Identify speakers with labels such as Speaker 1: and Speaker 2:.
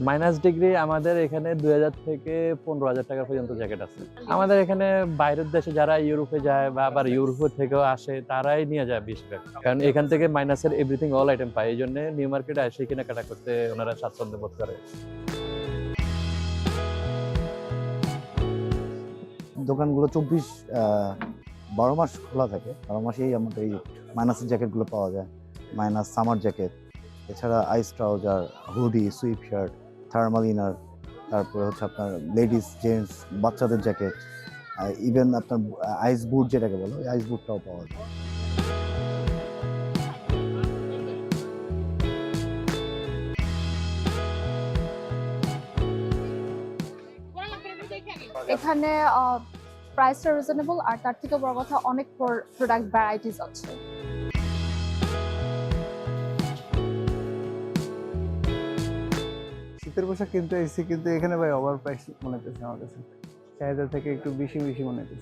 Speaker 1: -Degree আমাদের এখানে ২,০০০ থেকে ১৫,০০০ টাকা পর্যন্ত জ্যাকেট আছে। আমাদের এখানে বাইরের দেশে যারা ইউরোপে যায় বা আবার ইউরোপ থেকেও আসে তারাই নিয়ে যায় বেশিরভাগ। কারণ এখান থেকে মাইনাসের এভরিথিং অল আইটেম পায়। এইজন্য নিউ মার্কেটে এসে কেনাকাটা করতে ওনারা স্বাচ্ছন্দ্য বোধ করে।
Speaker 2: দোকানগুলো ১২ মাস খোলা থাকে। ১২ মাসেই আমাদের এই মাইনাসের জ্যাকেটগুলো পাওয়া যায়। মাইনাস সামার জ্যাকেট, এছাড়া ice trouser, hoodie, sweat shirt, thermal inner, তারপরে হচ্ছে আপনার লেডিস, জেন্টস, বাচ্চাদের জ্যাকেট, ইভেন আপনার আইস বুট যেটাকে বলো, ওই আইস বুটটাও পাওয়া যায়।
Speaker 3: এখানে প্রাইসটা রিজনেবল, আর তার থেকে বড় কথা অনেক প্রোডাক্ট ভ্যারাইটিস আছে।
Speaker 4: শীতের পোশাক কিনতে এসেছি, কিন্তু এখানে ভাই ওভার প্রাইস মনে হচ্ছে আমার কাছে। চাহিদা থেকে একটু বেশি মনে হচ্ছে।